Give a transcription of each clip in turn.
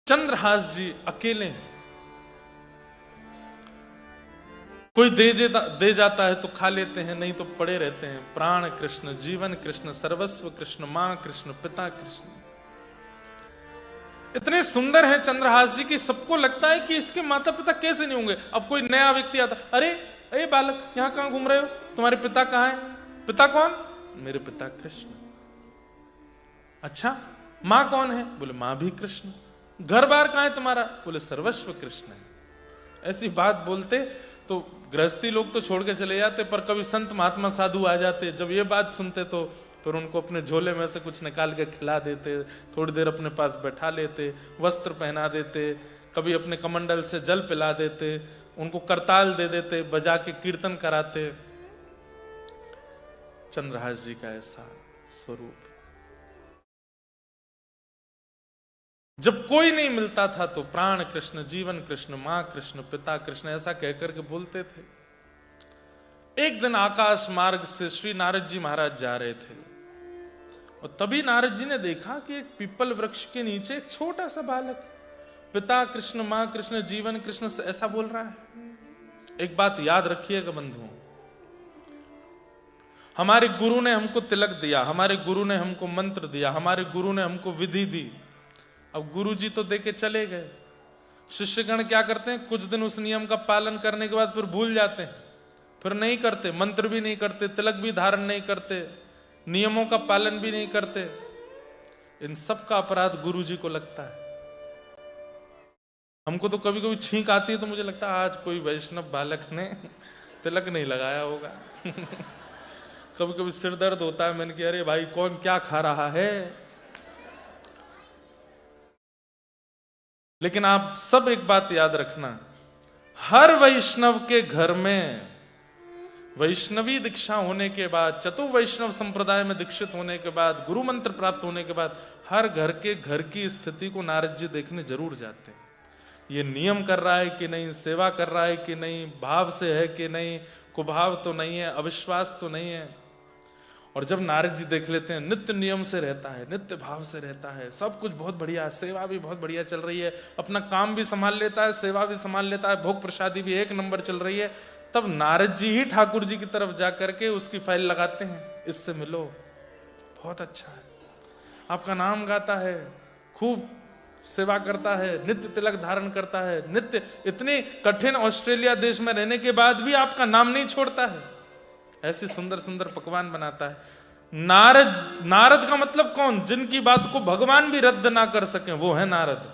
चंद्रहास जी अकेले हैं। कोई दे जाता है तो खा लेते हैं, नहीं तो पड़े रहते हैं। प्राण कृष्ण, जीवन कृष्ण, सर्वस्व कृष्ण, मां कृष्ण, पिता कृष्ण। इतने सुंदर हैं चंद्रहास जी की सबको लगता है कि इसके माता पिता कैसे नहीं होंगे। अब कोई नया व्यक्ति आता, अरे अरे बालक यहां कहां घूम रहे हो, तुम्हारे पिता कहां है? पिता कौन? मेरे पिता कृष्ण। अच्छा, मां कौन है? बोले मां भी कृष्ण। घर बार कहां है तुम्हारा? बोले सर्वस्व कृष्ण है। ऐसी बात बोलते तो गृहस्थी लोग तो छोड़ के चले जाते, पर कभी संत महात्मा साधु आ जाते, जब ये बात सुनते तो फिर उनको अपने झोले में से कुछ निकाल के खिला देते, थोड़ी देर अपने पास बैठा लेते, वस्त्र पहना देते, कभी अपने कमंडल से जल पिला देते, उनको करताल दे देते, बजा के कीर्तन कराते। चंद्रहास जी का ऐसा स्वरूप। जब कोई नहीं मिलता था तो प्राण कृष्ण, जीवन कृष्ण, मां कृष्ण, पिता कृष्ण ऐसा कहकर के बोलते थे। एक दिन आकाश मार्ग से श्री नारद जी महाराज जा रहे थे और तभी नारद जी ने देखा कि एक पीपल वृक्ष के नीचे छोटा सा बालक पिता कृष्ण, मां कृष्ण, जीवन कृष्ण ऐसा बोल रहा है। एक बात याद रखिएगा बंधुओं, हमारे गुरु ने हमको तिलक दिया, हमारे गुरु ने हमको मंत्र दिया, हमारे गुरु ने हमको विधि दी। अब गुरु जी तो देके चले गए, शिष्यगण क्या करते हैं, कुछ दिन उस नियम का पालन करने के बाद फिर भूल जाते हैं, फिर नहीं करते, मंत्र भी नहीं करते, तिलक भी धारण नहीं करते, नियमों का पालन भी नहीं करते। इन सब का अपराध गुरु जी को लगता है। हमको तो कभी कभी छींक आती है तो मुझे लगता है आज कोई वैष्णव बालक ने तिलक नहीं लगाया होगा। कभी कभी सिर दर्द होता है, मैंने कहा अरे भाई कौन क्या खा रहा है। लेकिन आप सब एक बात याद रखना, हर वैष्णव के घर में वैष्णवी दीक्षा होने के बाद, चतु वैष्णव संप्रदाय में दीक्षित होने के बाद, गुरु मंत्र प्राप्त होने के बाद हर घर की स्थिति को नारद जी देखने जरूर जाते हैं। ये नियम कर रहा है कि नहीं, सेवा कर रहा है कि नहीं, भाव से है कि नहीं, कुभाव तो नहीं है, अविश्वास तो नहीं है। और जब नारद जी देख लेते हैं नित्य नियम से रहता है, नित्य भाव से रहता है, सब कुछ बहुत बढ़िया, सेवा भी बहुत बढ़िया चल रही है, अपना काम भी संभाल लेता है, सेवा भी संभाल लेता है, भोग प्रसादी भी एक नंबर चल रही है, तब नारद जी ही ठाकुर जी की तरफ जाकर के उसकी फाइल लगाते हैं, इससे मिलो, बहुत अच्छा है, आपका नाम गाता है, खूब सेवा करता है, नित्य तिलक धारण करता है, नित्य इतने कठिन ऑस्ट्रेलिया देश में रहने के बाद भी आपका नाम नहीं छोड़ता है, ऐसे सुंदर सुंदर पकवान बनाता है। नारद का मतलब कौन? जिनकी बात को भगवान भी रद्द ना कर सके, वो है नारद।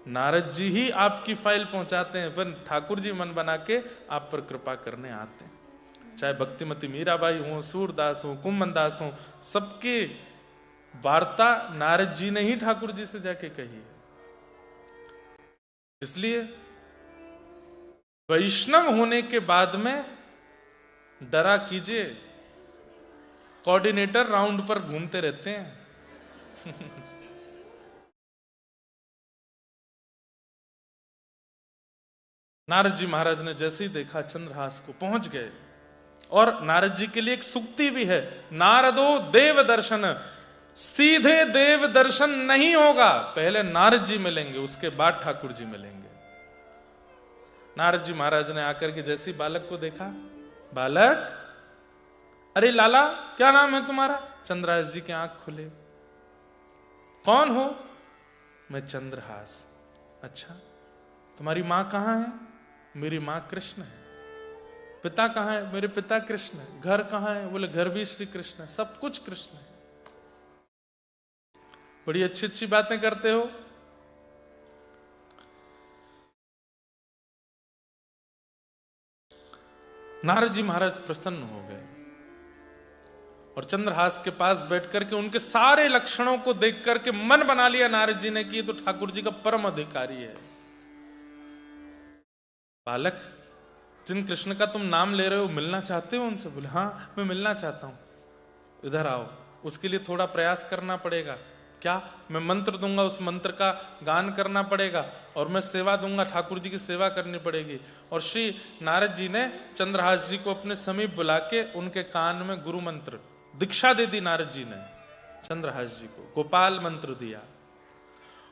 नारद जी ही आपकी फाइल पहुंचाते हैं, फिर ठाकुर जी मन बना के आप पर कृपा करने आते हैं। चाहे भक्तिमती मीराबाई हो, सूरदास हो, कुंभन दास हो, सबके वार्ता नारद जी ने ही ठाकुर जी से जाके कही है। इसलिए वैष्णव होने के बाद में डरा कीजिए, कोऑर्डिनेटर राउंड पर घूमते रहते हैं। नारद जी महाराज ने जैसे ही देखा चंद्रहास को, पहुंच गए। और नारद जी के लिए एक सूक्ति भी है, नारदो देव दर्शन, सीधे देव दर्शन नहीं होगा, पहले नारद जी मिलेंगे, उसके बाद ठाकुर जी मिलेंगे। नारद जी महाराज ने आकर के जैसे ही बालक को देखा, बालक, अरे लाला क्या नाम है तुम्हारा? चंद्रहास जी के आंख खुले, कौन हो? मैं चंद्रहास। अच्छा, तुम्हारी मां कहां है? मेरी मां कृष्ण है। पिता कहां है? मेरे पिता कृष्ण है। घर कहां है? बोले घर भी श्री कृष्ण है, सब कुछ कृष्ण है। बड़ी अच्छी अच्छी बातें करते हो। नारद जी महाराज प्रसन्न हो गए और चंद्रहास के पास बैठ करके उनके सारे लक्षणों को देख करके मन बना लिया नारद जी ने कि ये तो ठाकुर जी का परम अधिकारी है। बालक, जिन कृष्ण का तुम नाम ले रहे हो, मिलना चाहते हो उनसे? बोले हाँ मैं मिलना चाहता हूं। इधर आओ, उसके लिए थोड़ा प्रयास करना पड़ेगा। क्या? मैं मंत्र दूंगा, उस मंत्र का गान करना पड़ेगा और मैं सेवा दूंगा, ठाकुर जी की सेवा करनी पड़ेगी। और श्री नारद जी ने चंद्रहास जी को अपने समीप बुला के उनके कान में गुरु मंत्र दीक्षा दे दी। नारद जी ने चंद्रहास जी को गोपाल मंत्र दिया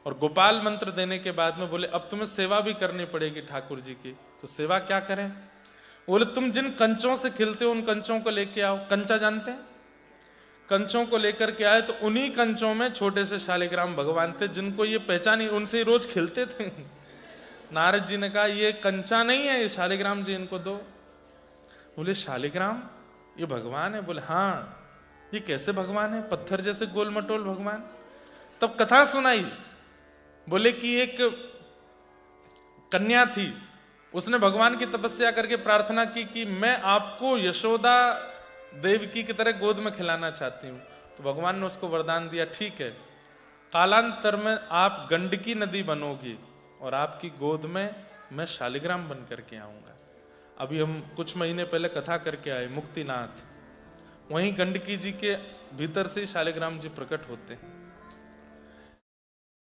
और गोपाल मंत्र देने के बाद में बोले अब तुम्हें सेवा भी करनी पड़ेगी ठाकुर जी की। तो सेवा क्या करें? बोले तुम जिन कंचों से खिलते हो उन कंचों को लेके आओ। कंचा जानते हैं? कंचों को लेकर के आए तो उन्हीं कंचों में छोटे से शालिग्राम भगवान थे, जिनको ये पहचानी, उनसे ही रोज खिलते थे। नारद जी ने कहा ये कंचा नहीं है, ये शालिग्राम जी इनको दो। बोले शालिग्राम ये भगवान है? बोले हाँ। ये कैसे भगवान है? पत्थर जैसे गोल मटोल भगवान। तब कथा सुनाई। बोले कि एक कन्या थी, उसने भगवान की तपस्या करके प्रार्थना की कि मैं आपको यशोदा देवकी की तरह गोद में खिलाना चाहती हूं। तो भगवान ने उसको वरदान दिया, ठीक है, कालांतर में आप गंडकी नदी बनोगी और आपकी गोद में मैं शालिग्राम बन करके आऊंगा। अभी हम कुछ महीने पहले कथा करके आए मुक्तिनाथ, वहीं गंडकी जी के भीतर से शालिग्राम जी प्रकट होते हैं।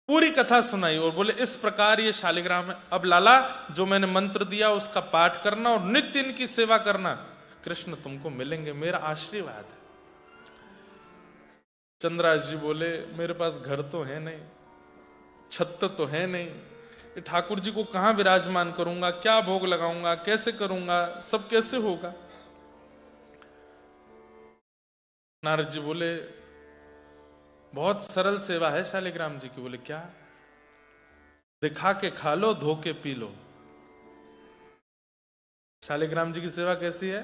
पूरी कथा सुनाई और बोले इस प्रकार ये शालिग्राम है। अब लाला जो मैंने मंत्र दिया उसका पाठ करना और नित्य इनकी सेवा करना, कृष्ण तुमको मिलेंगे, मेरा आशीर्वाद है। चंद्राज जी बोले मेरे पास घर तो है नहीं, छत तो है नहीं, ठाकुर जी को कहां विराजमान करूंगा, क्या भोग लगाऊंगा, कैसे करूंगा, सब कैसे होगा? नारद जी बोले बहुत सरल सेवा है शालिग्राम जी की। बोले क्या? दिखा के खा लो, धो के पी लो। शालिग्राम जी की सेवा कैसी है?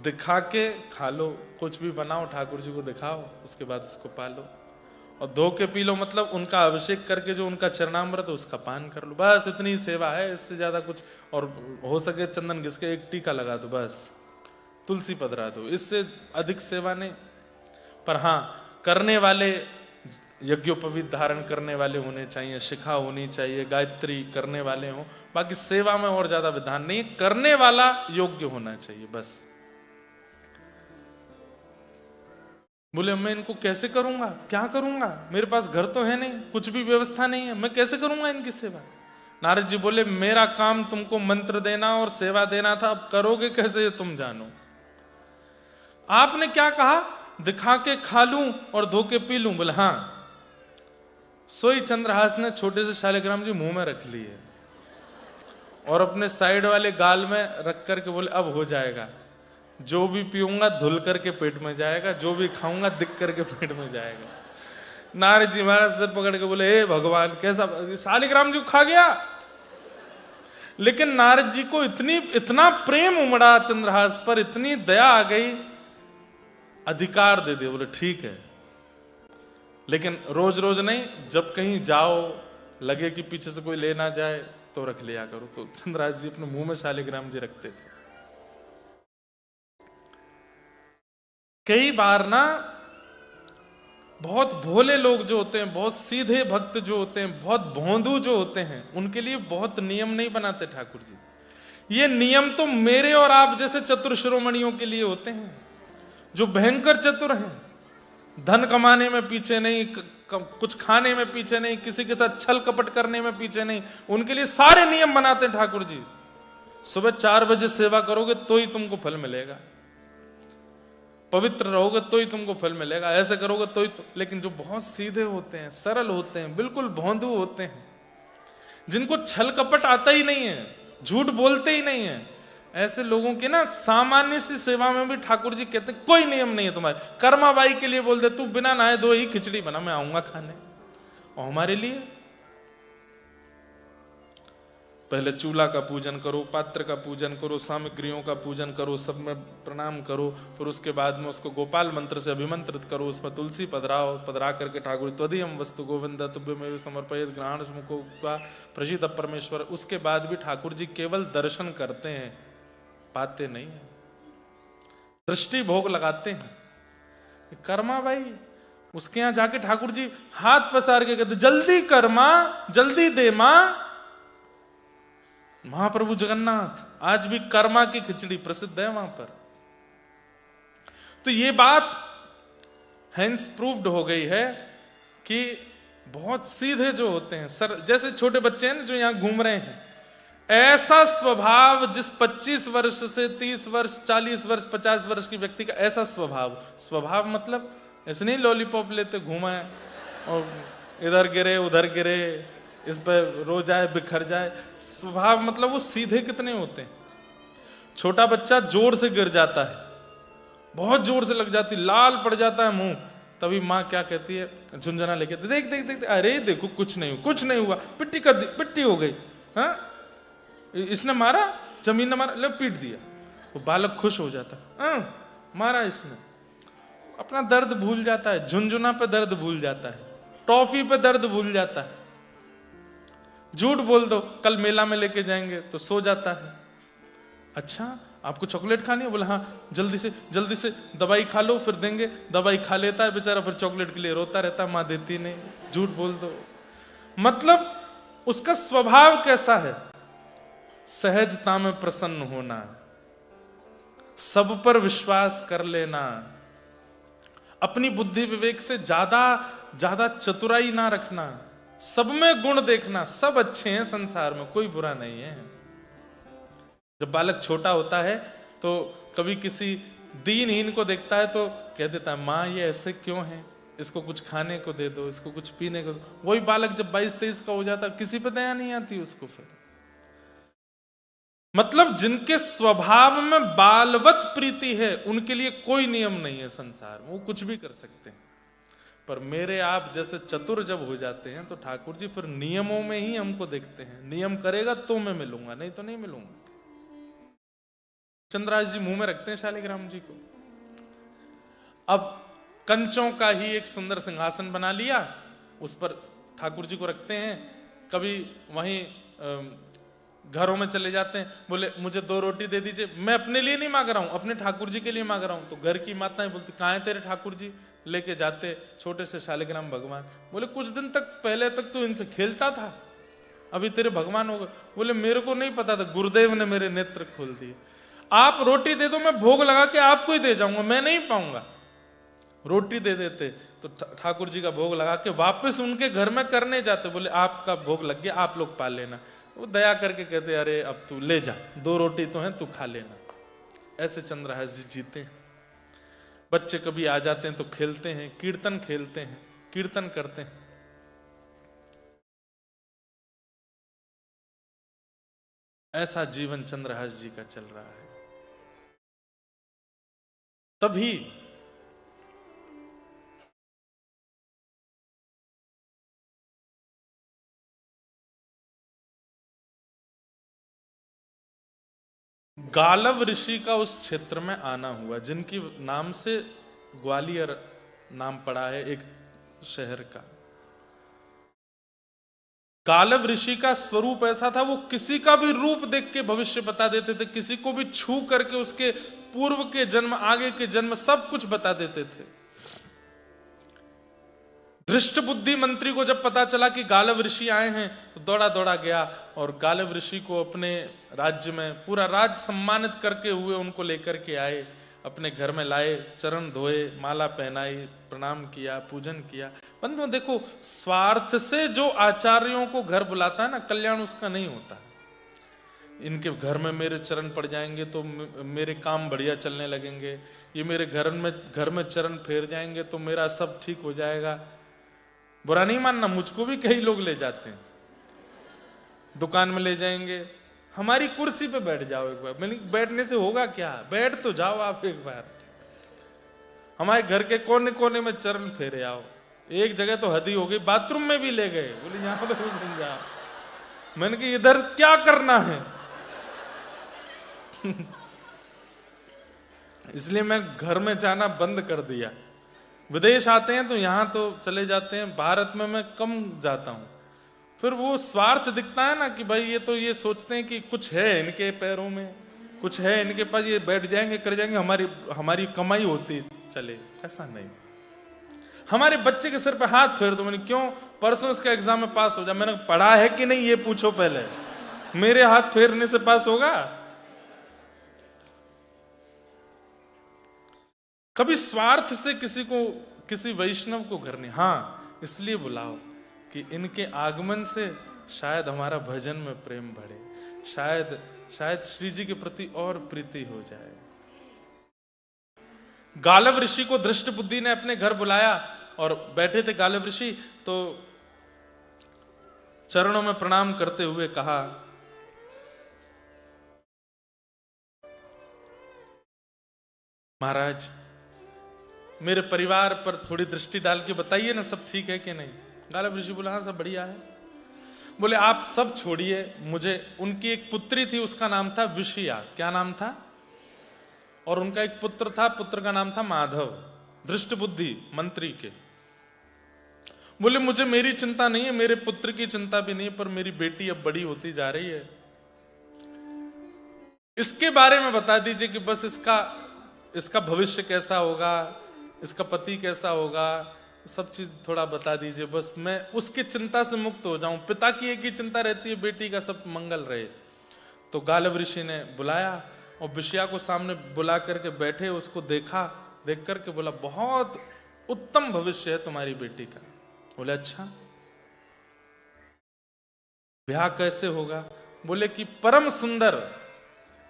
दिखा के खा लो, कुछ भी बनाओ ठाकुर जी को दिखाओ, उसके बाद उसको पालो। और धो के पी लो मतलब उनका अभिषेक करके जो उनका चरणामृत उसका पान कर लो, बस इतनी सेवा है, इससे ज्यादा कुछ। और हो सके चंदन घिस के एक टीका लगा दो, बस तुलसी पधरा दो, इससे अधिक सेवा नहीं। पर हाँ, करने वाले यज्ञोपवीत धारण करने वाले होने चाहिए, शिखा होनी चाहिए, गायत्री करने वाले हों। बाकी सेवा में और ज्यादा विधान नहीं, करने वाला योग्य होना चाहिए बस। बोले मैं इनको कैसे करूंगा, क्या करूंगा, मेरे पास घर तो है नहीं, कुछ भी व्यवस्था नहीं है, मैं कैसे करूंगा इनकी सेवा? नारद जी बोले मेरा काम तुमको मंत्र देना और सेवा देना था, अब करोगे कैसे ये तुम जानो। आपने क्या कहा? दिखा के खा लूं और धो के पी लूं। बोले हाँ। सोई चंद्रहास ने छोटे से शालिग्राम जी मुंह में रख लिए और अपने साइड वाले गाल में रख करके बोले अब हो जाएगा, जो भी पीऊंगा धुल करके पेट में जाएगा, जो भी खाऊंगा दिख करके पेट में जाएगा। नारद जी महाराज सिर पकड़ के बोले हे भगवान, कैसा शालिग्राम जी खा गया? लेकिन नारद जी को इतना प्रेम उमड़ा चंद्रहास पर, इतनी दया आ गई, अधिकार दे दिया। बोले ठीक है, लेकिन रोज रोज नहीं, जब कहीं जाओ लगे कि पीछे से कोई ले ना जाए तो रख लिया करो। तो चंद्रहास जी अपने मुंह में शालिग्राम जी रखते थे। कई बार ना बहुत भोले लोग जो होते हैं, बहुत सीधे भक्त जो होते हैं, बहुत भोंदू जो होते हैं, उनके लिए बहुत नियम नहीं बनाते ठाकुर जी। ये नियम तो मेरे और आप जैसे चतुर शिरोमणियों के लिए होते हैं, जो भयंकर चतुर हैं, धन कमाने में पीछे नहीं, कुछ खाने में पीछे नहीं, किसी के साथ छल कपट करने में पीछे नहीं। उनके लिए सारे नियम बनाते हैं ठाकुर जी। सुबह 4 बजे सेवा करोगे तो ही तुमको फल मिलेगा, पवित्र रहोगे तो ही तुमको फल मिलेगा, ऐसे करोगे तो ही लेकिन जो बहुत सीधे होते हैं, सरल होते हैं, बिल्कुल भोंदू होते हैं, जिनको छल कपट आता ही नहीं है, झूठ बोलते ही नहीं है, ऐसे लोगों की ना सामान्य सी सेवा में भी ठाकुर जी कहते हैं कोई नियम नहीं है तुम्हारे। कर्माबाई के लिए बोल दे तू बिना नहाए धोए ही खिचड़ी बना, मैं आऊंगा खाने। और हमारे लिए पहले चूल्हा का पूजन करो, पात्र का पूजन करो, सामग्रियों का पूजन करो, सब में प्रणाम करो, फिर उसके बाद में उसको गोपाल मंत्र से अभिमंत्रित करो, उसमें तुलसी पधराओ, पधरा करके ठाकुर त्वदीयम वस्तु गोविंद तुभ्यमेव समर्पयेत् ग्रहण मुखो प्रसीद परमेश्वर। उसके बाद भी ठाकुर जी केवल दर्शन करते हैं, पाते नहीं है, दृष्टि भोग लगाते हैं। कर्मा भाई उसके यहां जाके ठाकुर जी हाथ पसार के कहते जल्दी कर मां, जल्दी दे मां। महाप्रभु जगन्नाथ आज भी कर्मा की खिचड़ी प्रसिद्ध है वहां पर। तो ये बात हेंस प्रूव्ड हो गई है कि बहुत सीधे जो होते हैं, सर जैसे छोटे बच्चे हैं जो यहां घूम रहे हैं, ऐसा स्वभाव जिस 25 वर्ष से 30 वर्ष 40 वर्ष 50 वर्ष की व्यक्ति का ऐसा स्वभाव मतलब ऐसे नहीं लॉलीपॉप लेते घूमा है और इधर गिरे उधर गिरे, इस पर रो जाए बिखर जाए। स्वभाव मतलब वो सीधे कितने होते हैं। छोटा बच्चा जोर से गिर जाता है, बहुत जोर से लग जाती, लाल पड़ जाता है मुंह, तभी माँ क्या कहती है, झुंझुना लेके, देख देख देख, अरे देखो कुछ नहीं हुआ, कुछ नहीं हुआ, पिट्टी कर दी, पिट्टी हो गई, हाँ इसने मारा, जमीन ने मारा, ले पीट दिया। वो बालक खुश हो जाता, हाँ मारा इसने, अपना दर्द भूल जाता है, झुंझुना पे दर्द भूल जाता है, टॉफी पे दर्द भूल जाता है। झूठ बोल दो कल मेला में लेके जाएंगे तो सो जाता है। अच्छा आपको चॉकलेट खानी है, बोला हाँ जल्दी से दवाई खा लो फिर देंगे। दवाई खा लेता है बेचारा, फिर चॉकलेट के लिए रोता रहता है, माँ देती नहीं। झूठ बोल दो, मतलब उसका स्वभाव कैसा है, सहजता में प्रसन्न होना, सब पर विश्वास कर लेना, अपनी बुद्धि विवेक से ज्यादा चतुराई ना रखना, सब में गुण देखना, सब अच्छे हैं संसार में, कोई बुरा नहीं है। जब बालक छोटा होता है तो कभी किसी दीनहीन को देखता है तो कह देता है माँ ये ऐसे क्यों है, इसको कुछ खाने को दे दो, इसको कुछ पीने को दो। वही बालक जब 22-23 का हो जाता किसी पे दया नहीं आती उसको। फिर मतलब जिनके स्वभाव में बालवत प्रीति है उनके लिए कोई नियम नहीं है संसार में, वो कुछ भी कर सकते हैं। पर मेरे आप जैसे चतुर जब हो जाते हैं तो ठाकुर जी फिर नियमों में ही हमको देखते हैं। नियम करेगा तो मैं मिलूंगा, नहीं तो नहीं मिलूंगा। चंद्राज जी मुंह में रखते हैं शालिग्राम जी को। अब कंचों का ही एक सुंदर सिंहासन बना लिया, उस पर ठाकुर जी को रखते हैं। कभी वहीं घरों में चले जाते हैं, बोले मुझे 2 रोटी दे दीजिए, मैं अपने लिए नहीं मांग रहा हूं, अपने ठाकुर जी के लिए मांग रहा हूं। तो घर की माताएं बोलती कहां है तेरे ठाकुर जी, लेके जाते छोटे से शालिग्राम भगवान। बोले कुछ दिन तक पहले तक तो इनसे खेलता था, अभी तेरे भगवान हो गए। बोले मेरे को नहीं पता था, गुरुदेव ने मेरे नेत्र खोल दिए। आप रोटी दे दो, मैं भोग लगा के आपको ही दे जाऊंगा, मैं नहीं पाऊंगा। रोटी दे देते तो ठाकुर जी का भोग लगा के वापस उनके घर में करने जाते, बोले आपका भोग लग गया, आप लोग पा लेना। वो दया करके कहते अरे अब तू ले जा, 2 रोटी तो हैं, तू खा लेना। ऐसे चंद्रहास जी जीते हैं। बच्चे कभी आ जाते हैं तो खेलते हैं, कीर्तन खेलते हैं, कीर्तन करते हैं। ऐसा जीवन चंद्रहास जी का चल रहा है। तभी गालव ऋषि का उस क्षेत्र में आना हुआ, जिनकी नाम से ग्वालियर नाम पड़ा है एक शहर का। गालव ऋषि का स्वरूप ऐसा था, वो किसी का भी रूप देख के भविष्य बता देते थे, किसी को भी छू करके उसके पूर्व के जन्म आगे के जन्म सब कुछ बता देते थे। धृष्ट बुद्धि मंत्री को जब पता चला कि गालव ऋषि आए हैं तो दौड़ा दौड़ा गया और गालव ऋषि को अपने राज्य में, पूरा राज्य सम्मानित करके हुए उनको लेकर के आए, अपने घर में लाए, चरण धोए, माला पहनाई, प्रणाम किया, पूजन किया। बंधुओं देखो, स्वार्थ से जो आचार्यों को घर बुलाता है ना, कल्याण उसका नहीं होता। इनके घर में मेरे चरण पड़ जाएंगे तो मेरे काम बढ़िया चलने लगेंगे, ये मेरे घर में चरण फेर जाएंगे तो मेरा सब ठीक हो जाएगा। बुरा नहीं मानना, मुझको भी कई लोग ले जाते हैं, दुकान में ले जाएंगे, हमारी कुर्सी पे बैठ जाओ एक बार। मैंने बैठने से होगा क्या, बैठ तो जाओ आप एक बार, हमारे घर के कोने कोने में चरण फेरे आओ। एक जगह तो हद ही हो गई, बाथरूम में भी ले गए, बोले यहां पे भी जाओ। मैंने कहा इधर क्या करना है इसलिए मैं घर में जाना बंद कर दिया। विदेश आते हैं तो यहां तो चले जाते हैं, भारत में मैं कम जाता हूं। फिर वो स्वार्थ दिखता है ना कि भाई ये तो ये सोचते हैं कि कुछ है इनके पैरों में, कुछ है इनके पास, ये बैठ जाएंगे कर जाएंगे, हमारी कमाई होती चले। ऐसा नहीं, हमारे बच्चे के सिर पे हाथ फेर दो। मैंने क्यों, परसों इसका एग्जाम में पास हो जाए। मैंने पढ़ा है कि नहीं ये पूछो पहले, मेरे हाथ फेरने से पास होगा? कभी स्वार्थ से किसी वैष्णव को घर नहीं। हाँ इसलिए बुलाओ कि इनके आगमन से शायद हमारा भजन में प्रेम बढ़े, शायद श्री जी के प्रति और प्रीति हो जाए। गालव ऋषि को धृष्ट बुद्धि ने अपने घर बुलाया और बैठे थे गालव ऋषि, तो चरणों में प्रणाम करते हुए कहा, महाराज मेरे परिवार पर थोड़ी दृष्टि डाल के बताइए ना, सब ठीक है कि नहीं। गालव ऋषि बोला, हाँ सब बढ़िया है। बोले आप सब छोड़िए, मुझे उनकी एक पुत्री थी, उसका नाम था विषया। क्या नाम था? और उनका एक पुत्र था, पुत्र का नाम था माधव, दृष्ट बुद्धि मंत्री के। बोले मुझे मेरी चिंता नहीं है, मेरे पुत्र की चिंता भी नहीं है, पर मेरी बेटी अब बड़ी होती जा रही है, इसके बारे में बता दीजिए कि बस इसका भविष्य कैसा होगा, इसका पति कैसा होगा, सब चीज थोड़ा बता दीजिए, बस मैं उसकी चिंता से मुक्त हो जाऊं। पिता की एक ही चिंता रहती है, बेटी का सब मंगल रहे। तो गालव ऋषि ने बुलाया और विषया को सामने बुला करके बैठे, उसको देखा, देख करके बोला, बहुत उत्तम भविष्य है तुम्हारी बेटी का। बोले अच्छा, ब्याह कैसे होगा? बोले कि परम सुंदर,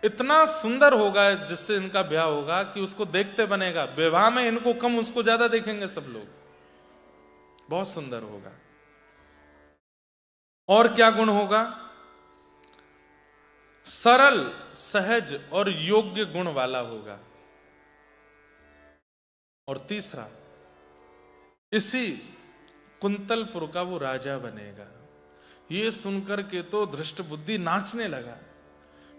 इतना सुंदर होगा जिससे इनका ब्याह होगा कि उसको देखते बनेगा। विवाह में इनको कम, उसको ज्यादा देखेंगे सब लोग। बहुत सुंदर होगा। और क्या गुण होगा? सरल, सहज और योग्य गुण वाला होगा। और तीसरा, इसी कुंतलपुर का वो राजा बनेगा। ये सुनकर के तो धृष्ट बुद्धि नाचने लगा।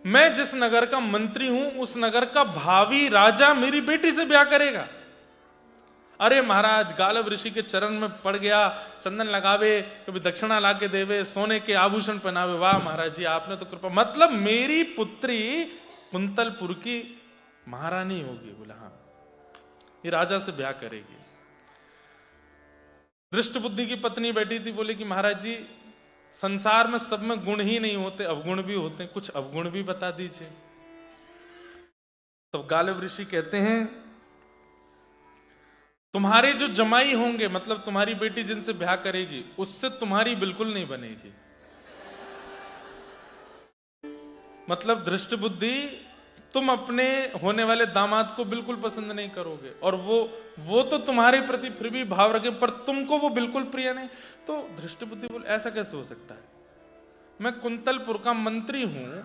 मैं जिस नगर का मंत्री हूं, उस नगर का भावी राजा मेरी बेटी से ब्याह करेगा। अरे महाराज, गालव ऋषि के चरण में पड़ गया, चंदन लगावे, कभी दक्षिणा लाके देवे, सोने के आभूषण पहनावे। वाह महाराज जी, आपने तो कृपा, मतलब मेरी पुत्री कुंतलपुर की महारानी होगी। बोला हाँ, ये राजा से ब्याह करेगी। दृष्ट बुद्धि की पत्नी बैठी थी, बोले कि महाराज जी, संसार में सब में गुण ही नहीं होते, अवगुण भी होते हैं, कुछ अवगुण भी बता दीजिए। तब गालव ऋषि कहते हैं, तुम्हारे जो जमाई होंगे, मतलब तुम्हारी बेटी जिनसे ब्याह करेगी, उससे तुम्हारी बिल्कुल नहीं बनेगी। मतलब दृष्ट बुद्धि, तुम अपने होने वाले दामाद को बिल्कुल पसंद नहीं करोगे, और वो तो तुम्हारे प्रति फिर भी भाव रखे, पर तुमको वो बिल्कुल प्रिय नहीं। तो दृष्ट बुद्धि बोले, ऐसा कैसे हो सकता है? मैं कुंतलपुर का मंत्री हूं,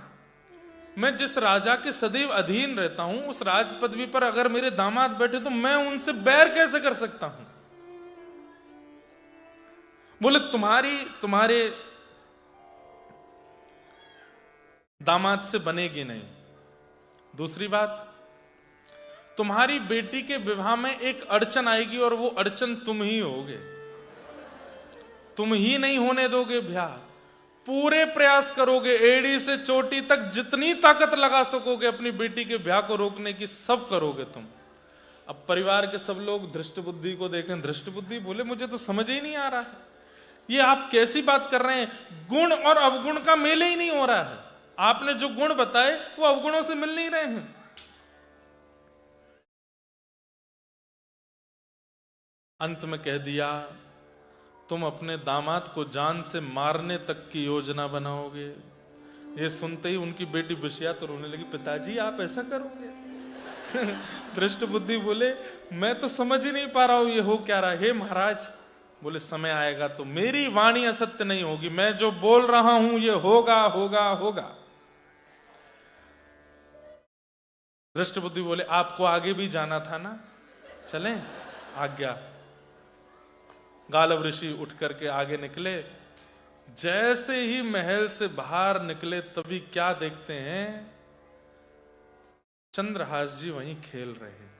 मैं जिस राजा के सदैव अधीन रहता हूं, उस राज पदवी पर अगर मेरे दामाद बैठे तो मैं उनसे बैर कैसे कर सकता हूं? बोले तुम्हारे दामाद से बनेगी नहीं। दूसरी बात, तुम्हारी बेटी के विवाह में एक अड़चन आएगी, और वो अड़चन तुम ही होगे। तुम ही नहीं होने दोगे ब्याह। पूरे प्रयास करोगे, एड़ी से चोटी तक जितनी ताकत लगा सकोगे अपनी बेटी के ब्याह को रोकने की, सब करोगे तुम। अब परिवार के सब लोग दृष्ट बुद्धि को देखें। दृष्ट बुद्धि बोले, मुझे तो समझ ही नहीं आ रहा है, ये आप कैसी बात कर रहे हैं? गुण और अवगुण का मेल ही नहीं हो रहा है। आपने जो गुण बताए वो अवगुणों से मिल नहीं रहे हैं। अंत में कह दिया, तुम अपने दामाद को जान से मारने तक की योजना बनाओगे। ये सुनते ही उनकी बेटी विषया तो रोने लगी, पिताजी आप ऐसा करोगे? दृष्ट बुद्धि बोले, मैं तो समझ ही नहीं पा रहा हूं ये हो क्या रहा है। हे महाराज, बोले समय आएगा तो मेरी वाणी असत्य नहीं होगी, मैं जो बोल रहा हूं ये होगा होगा होगा। दृष्ट बुद्धि बोले, आपको आगे भी जाना था ना, चलें? आज्ञा। गालव ऋषि उठ करके आगे निकले। जैसे ही महल से बाहर निकले, तभी क्या देखते हैं, चंद्रहास जी वहीं खेल रहे हैं।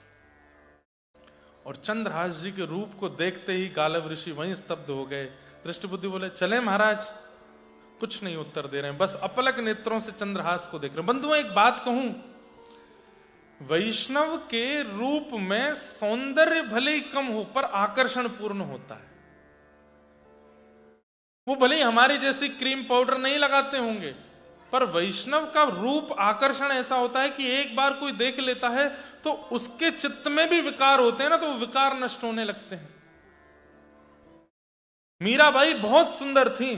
और चंद्रहास जी के रूप को देखते ही गालव ऋषि वहीं स्तब्ध हो गए। दृष्ट बुद्धि बोले, चले महाराज? कुछ नहीं उत्तर दे रहे हैं, बस अपलक नेत्रों से चंद्रहास को देख रहे हैं। बंधुओं, एक बात कहूं, वैष्णव के रूप में सौंदर्य भले ही कम हो, पर आकर्षण पूर्ण होता है। वो भले ही हमारी जैसी क्रीम पाउडर नहीं लगाते होंगे, पर वैष्णव का रूप आकर्षण ऐसा होता है कि एक बार कोई देख लेता है तो उसके चित्त में भी विकार होते हैं ना, तो वो विकार नष्ट होने लगते हैं। मीराबाई बहुत सुंदर थी,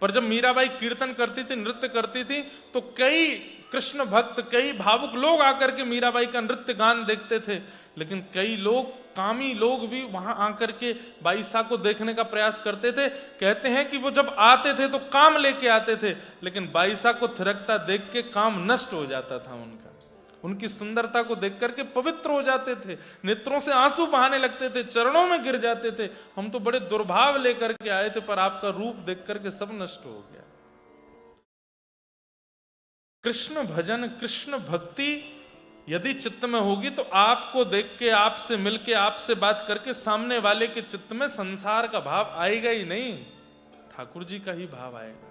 पर जब मीराबाई कीर्तन करती थी, नृत्य करती थी, तो कई कृष्ण भक्त, कई भावुक लोग आकर के मीराबाई का नृत्य गान देखते थे। लेकिन कई लोग कामी लोग भी वहां आकर के बाईसा को देखने का प्रयास करते थे। कहते हैं कि वो जब आते थे तो काम लेके आते थे, लेकिन बाईसा को थिरकता देख के काम नष्ट हो जाता था उनका। उनकी सुंदरता को देख करके पवित्र हो जाते थे, नेत्रों से आंसू बहाने लगते थे, चरणों में गिर जाते थे। हम तो बड़े दुर्भाव लेकर के आए थे, पर आपका रूप देख करके सब नष्ट हो गया। कृष्ण भजन, कृष्ण भक्ति यदि चित्त में होगी तो आपको देख के, आपसे मिलके, आपसे बात करके सामने वाले के चित्त में संसार का भाव आएगा ही नहीं, ठाकुर जी का ही भाव आएगा।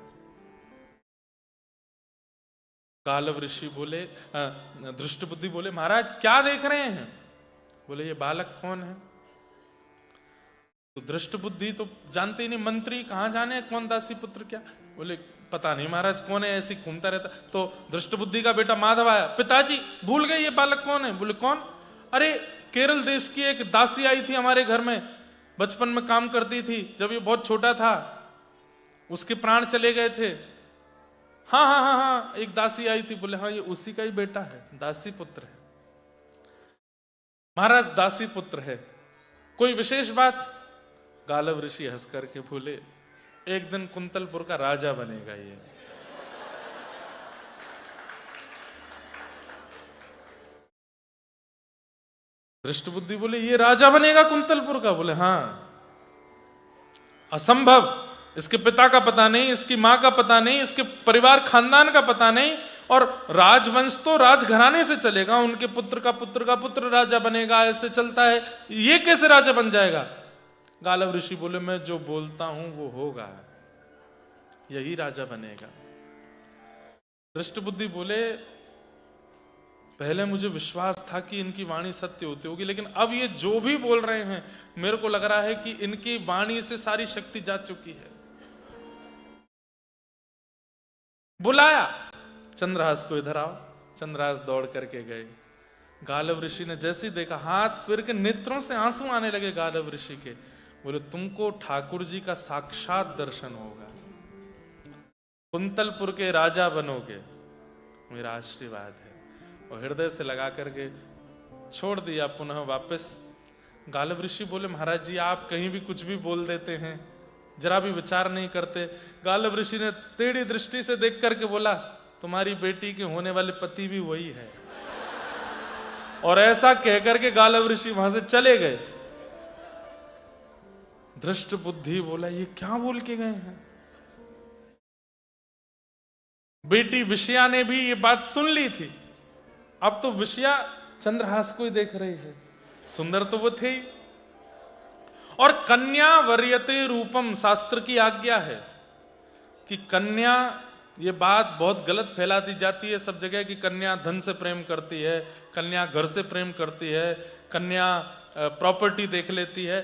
गालव ऋषि बोले, दृष्टबुद्धि बोले, महाराज क्या देख रहे हैं? बोले ये बालक कौन है? तो दृष्टबुद्धि तो जानते ही नहीं, मंत्री कहां जाने कौन दासी पुत्र क्या। बोले पता नहीं महाराज कौन है, ऐसे घूमता रहता। तो दृष्टबुद्धि का बेटा माधव आया, पिताजी भूल गए ये बालक कौन है? बोले कौन? अरे केरल देश की एक दासी आई थी हमारे घर में, बचपन में काम करती थी, जब ये बहुत छोटा था उसके प्राण चले गए थे। हाँ हाँ हाँ हाँ, एक दासी आई थी। बोले हाँ ये उसी का ही बेटा है, दासी पुत्र है। महाराज दासी पुत्र है, कोई विशेष बात? गालव ऋषि हंस करके बोले एक दिन कुंतलपुर का राजा बनेगा ये। दृष्टबुद्धि बोले ये राजा बनेगा कुंतलपुर का? बोले हाँ। असंभव, इसके पिता का पता नहीं, इसकी मां का पता नहीं, इसके परिवार खानदान का पता नहीं, और राजवंश तो राजघराने से चलेगा, उनके पुत्र का पुत्र का पुत्र राजा बनेगा, ऐसे चलता है, ये कैसे राजा बन जाएगा? गालव ऋषि बोले मैं जो बोलता हूं वो होगा, यही राजा बनेगा। दृष्टबुद्धि बोले पहले मुझे विश्वास था कि इनकी वाणी सत्य होती होगी, लेकिन अब ये जो भी बोल रहे हैं मेरे को लग रहा है कि इनकी वाणी से सारी शक्ति जा चुकी है। बुलाया चंद्रहास को, इधर आओ। चंद्रहास दौड़ करके गए। गालव ऋषि ने जैसे ही देखा, हाथ फिर के नेत्रों से आंसू आने लगे गालव ऋषि के। बोले तुमको ठाकुर जी का साक्षात दर्शन होगा, कुंतलपुर के राजा बनोगे, मेरा आशीर्वाद है। और हृदय से लगा करके छोड़ दिया पुनः वापस। गालव ऋषि बोले महाराज जी आप कहीं भी कुछ भी बोल देते हैं, जरा भी विचार नहीं करते। गालव ऋषि ने टेढ़ी दृष्टि से देख करके बोला तुम्हारी बेटी के होने वाले पति भी वही है। और ऐसा कहकर के गालव ऋषि वहां से चले गए। दृष्ट बुद्धि बोला ये क्या बोल के गए हैं? बेटी विषया ने भी ये बात सुन ली थी। अब तो विषया चंद्रहास को ही देख रही है, सुंदर तो वो थे ही। और कन्या वर्यते रूपम, शास्त्र की आज्ञा है कि कन्या, ये बात बहुत गलत फैला दी जाती है सब जगह कि कन्या धन से प्रेम करती है, कन्या घर से प्रेम करती है, कन्या प्रॉपर्टी देख लेती है।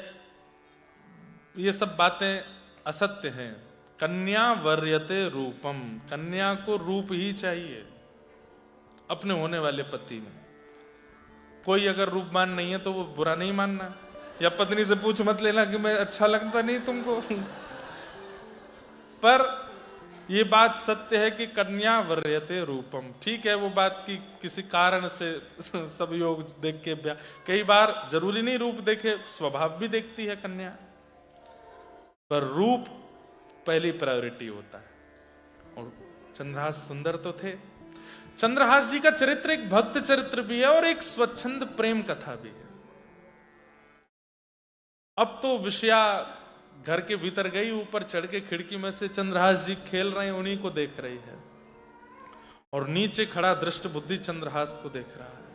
ये सब बातें असत्य हैं। कन्या वर्यते रूपम, कन्या को रूप ही चाहिए अपने होने वाले पति में। कोई अगर रूपवान नहीं है तो वो बुरा नहीं मानना, या पत्नी से पूछ मत लेना कि मैं अच्छा लगता नहीं तुमको। पर ये बात सत्य है कि कन्या वर्यते रूपम। ठीक है वो बात कि किसी कारण से सब योग देख के, कई बार जरूरी नहीं रूप देखे, स्वभाव भी देखती है कन्या, पर रूप पहली प्रायोरिटी होता है। और चंद्रहास सुंदर तो थे। चंद्रहास जी का चरित्र एक भक्त चरित्र भी है और एक स्वच्छंद प्रेम कथा भी है। अब तो विषया घर के भीतर गई, ऊपर चढ़ के खिड़की में से चंद्रहास जी खेल रहे हैं, उन्हीं को देख रही है। और नीचे खड़ा दृष्ट बुद्धि चंद्रहास को देख रहा है।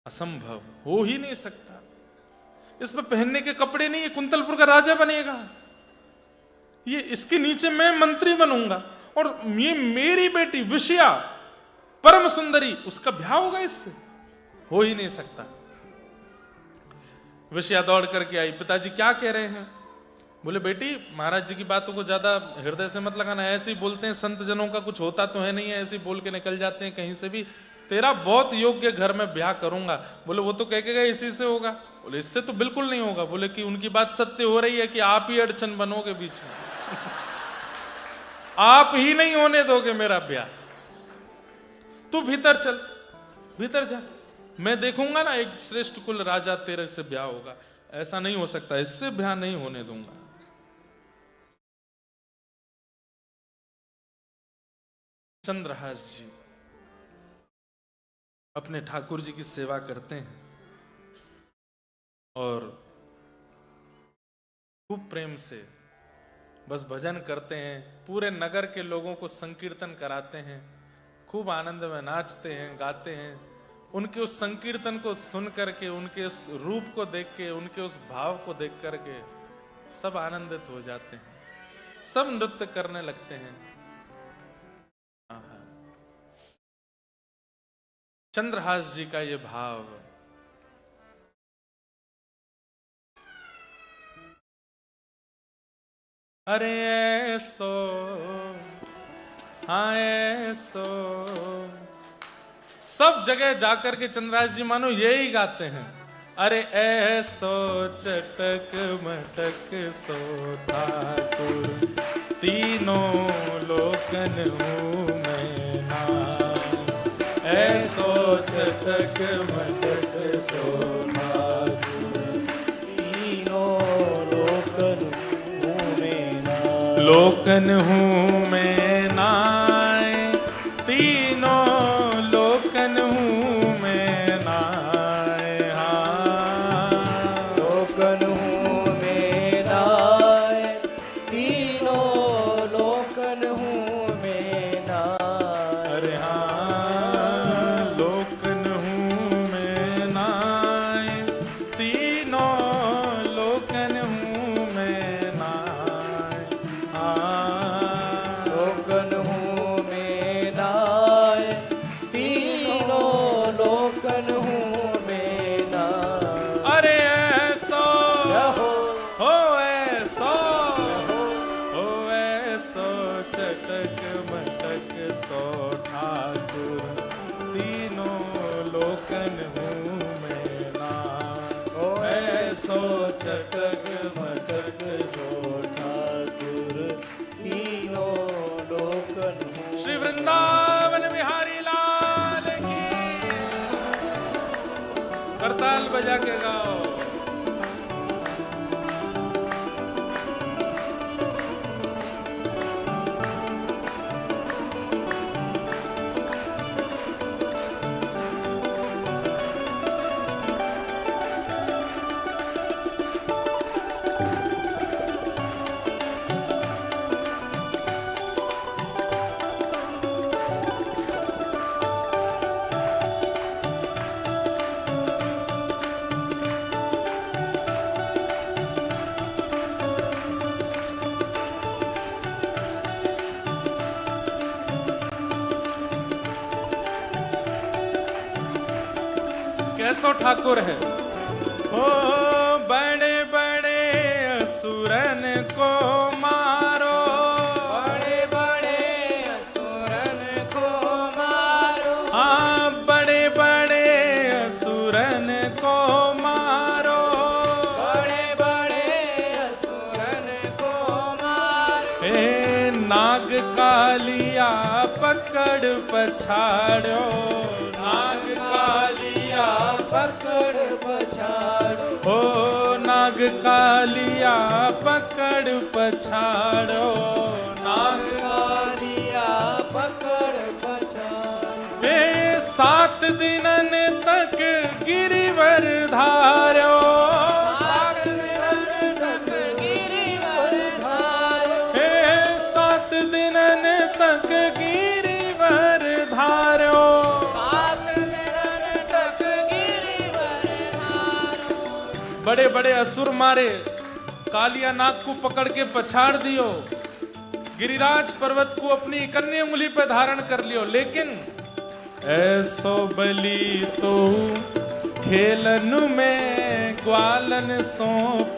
असंभव, हो ही नहीं सकता। इसमें पहनने के कपड़े नहीं, ये कुंतलपुर का राजा बनेगा, ये इसके नीचे मैं मंत्री बनूंगा, और ये मेरी बेटी विषया परम सुंदरी, उसका ब्याह होगा इससे, हो ही नहीं सकता। विषया दौड़ करके आई, पिताजी क्या कह रहे हैं? बोले बेटी महाराज जी की बातों को ज्यादा हृदय से मत लगाना, ऐसे ही बोलते हैं, संत जनों का कुछ होता तो है नहीं है, ऐसे ही बोल के निकल जाते हैं कहीं से भी। तेरा बहुत योग्य घर में ब्याह करूंगा। बोले वो तो कह के गए इसी से होगा। बोले इससे तो बिल्कुल नहीं होगा। बोले कि उनकी बात सत्य हो रही है कि आप ही अड़चन बनोगे बीच में। आप ही नहीं होने दोगे मेरा ब्याह। तू भीतर चल, भीतर जा। मैं देखूंगा ना एक श्रेष्ठ कुल राजा तेरे से ब्याह होगा, ऐसा नहीं हो सकता, इससे ब्याह नहीं होने दूंगा। चंद्रहास जी अपने ठाकुर जी की सेवा करते हैं और खूब प्रेम से बस भजन करते हैं, पूरे नगर के लोगों को संकीर्तन कराते हैं, खूब आनंद में नाचते हैं, गाते हैं। उनके उस संकीर्तन को सुन करके, उनके उस रूप को देख के, उनके उस भाव को देख करके सब आनंदित हो जाते हैं, सब नृत्य करने लगते हैं। चंद्रहास जी का ये भाव, अरे ऐसो हाँ ऐसो, सब जगह जाकर के चंद्रहास जी मानो यही गाते हैं, अरे ऐसो चटक मटक सो ठाकुर, तीनों लोकन हूँ मैं ना, ऐसो चटक मटक सो ठाकुर, तीनों लोकन हूँ मैं ना, लोकन हूँ मैं नाय, तीनों लोकन हूँ मैं नाय, हाँ लोकन हूँ मैं नाय, तीनों लोकन हूँ मैं नाय, अरे हाँ लोकन हूँ मैं नाय, तीनों लोकन हूँ मैं नाय, हाँ लोकन हूँ मैं नाय, तीनों लोकन हूँ मैं नाय। अरे ऐसो हो ऐसो हो ऐसो चटक मटक सो ठाकुर, तीनों लोकन हूँ मैं ना, ओ ऐसो चटक मटक सो ठाकुर, तीनों लोकन हूँ। श्री वृंदावन बिहारी लाल की, करताल बजा के गाओ। कैसो ठाकुर है, ओ बड़े बड़े असुरन को मारो, बड़े बड़े असुरन को मारो, हाँ बड़े बड़े असुरन को मारो, बड़े बड़े असुरन को मारो, ए नाग कालिया पकड़ पछाड़ो, नाग कालिया पकड़ पछाड़ो, ओ नाग कालिया पकड़ पछाड़ो, नाग कालिया पकड़ पछाड़ो, ए 7 दिनन तक गिरिवर धारो, 7 दिनन तक गिरिवर धारो, ए 7 दिनन तक गिरिवर धारो, 7 दिनन तक गिरिवर धारो, बड़े बड़े असुर मारे, कालिया नाग को पकड़ के पछाड़ दियो, गिरिराज पर्वत को अपनी इकन्नी उंगली पे धारण कर लियो, लेकिन ऐसो बलि तो खेलन में ग्वालन सो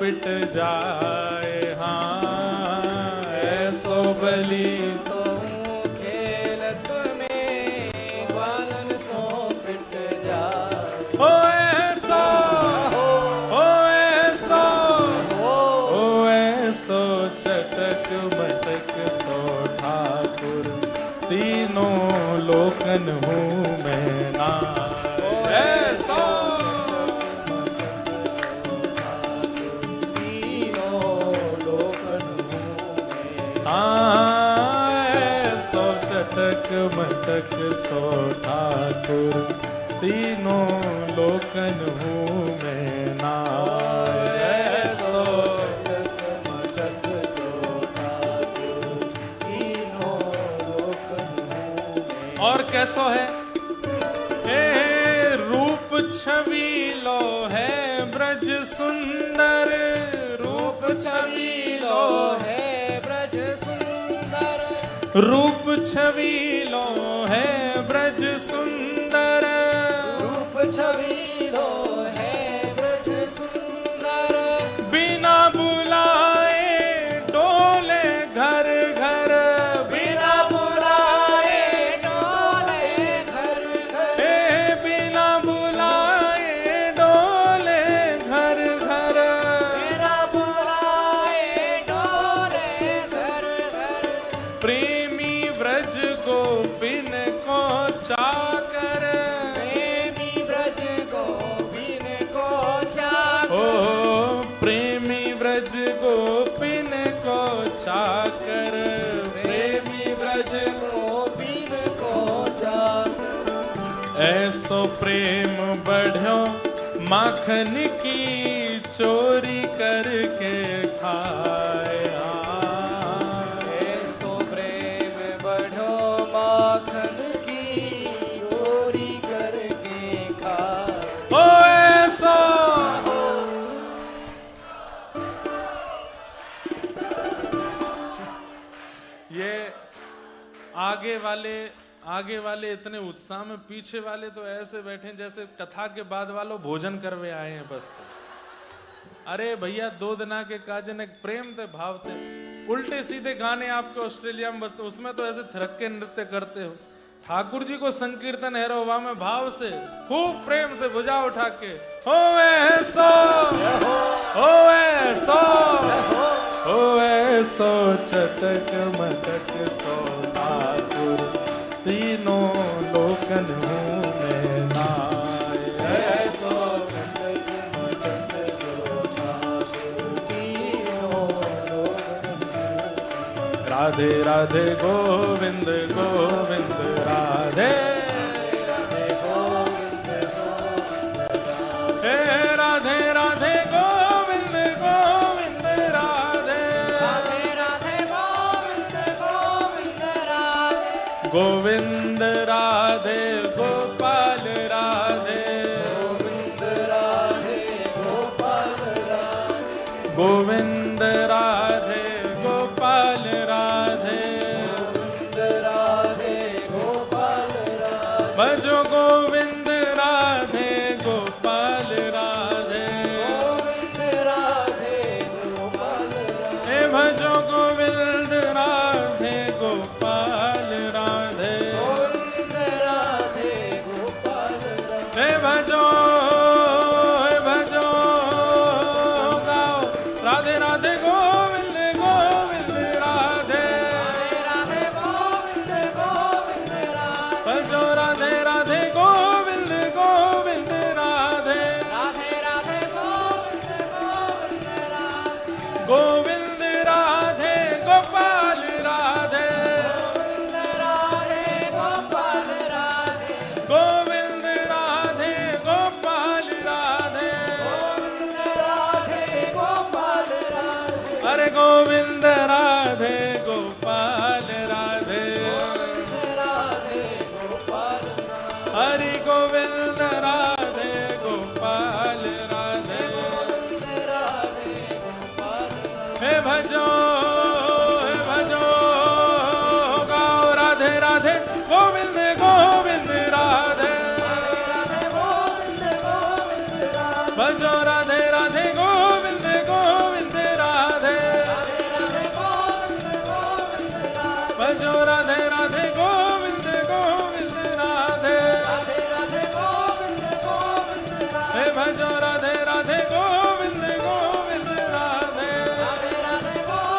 पिट जाए, हाँ ऐसो बलि तो खेलत में ग्वालन सो पिट जाए, ओ ऐसो ओ ऐसो ओ ऐसो चटक मटक सो ठाकुर, तीनों लोकन हूँ मैं ना, ऐसो ऐसो चटक मटक सो ठाकुर तीनों लोकन हूँ मैं नाय। ऐसो और कैसो है रूप छबीलो है ब्रज सुंदर रूप छबीलो है ब्रज सुंदर रूप छबीलो है ब्रज सुंदर रूप छबीलो है ब्रज सुंदर बिना बुलाए डोले घर घर बिना बुलाए डोले घर घर बिना बुलाए डोले घर घर बिना बुलाए डोले घर घर प्रेमी व्रज गोपिन को चाकर प्रेमी ब्रज गोपिन को ओ प्रेमी व्रज गोपिन को चाकर प्रेमी ब्रज गोपिन को चाकर ऐसो प्रेम बढ़ो माखन की चोरी करके खाए ऐसो प्रेम बढ़ो माखन की चोरी करके खा ओ ऐसो ये आगे वाले इतने उत्साह में, पीछे वाले तो ऐसे बैठे जैसे कथा के बाद वालों भोजन करवे आए हैं बस। अरे भैया 2 दिना के काजन एक प्रेम थे भाव थे, उल्टे सीधे गाने आपके ऑस्ट्रेलिया में बसते, उसमें तो ऐसे थिरक के नृत्य करते हो। ठाकुर जी को संकीर्तन है रोवा में भाव से खूब प्रेम से भुजा उठा के हो ऐसो हो ऐसो हो ऐसो चटक मटक सो ठाकुर तीनों लोकन हूँ मैं नाय। ऐसो चटक मटक सो ठाकुर तीनों लोकन राधे राधे गोविंद गोविंद राधे राधे गोविंद हे राधे राधे गोविंद गोविंद राधे राधे राधे गोविंद गोविंद राधे गोविंद राधे गोपाल राधे गोविंद राधे गोपाल राधे गोविंद राधे गोपाल राधे गोविंद राधे गोपाल राधे भजो गोविंद राधे गोपाल राधे गोविंद राधे गोपाल राधे हे भजो गोविंद राधे गोपाल राधे गोविंद राधे गोपाल राधे हे भजो गाओ राधे राधे गोविंद गोविंद राधे राधे गोविंद गोविंद राधे भजो राधे राधे गोविंद गोविंद राधे राधे राधे गोविंद गोविंद राधे गोविंद राधे गोपाल राधे गोविंद राधे गोपाल राधे गोविंद राधे गोपाल राधे गोविंद राधे गोपाल राधे अरे गोविंद राधे गोपाल राधे गोविंद राधे गोपाल राधे हरि गोविंद राधे गोपाल राधे गोविंद राधे गोपाल राधे हे भजो गाओ राधे राधे गोविंद गोविंद राधे राधे गोविंद गोविंद राधे भजो राधे राधे गोविंद गोविंद राधे राधे राधे गोविंद गोविंद राधे भजो राधे राधे गोविंद गोविंद राधे राधे राधे गोविंद गोविंद राधे हे भजो राधे राधे गोविंद गोविंद राधे राधे राधे गोविंद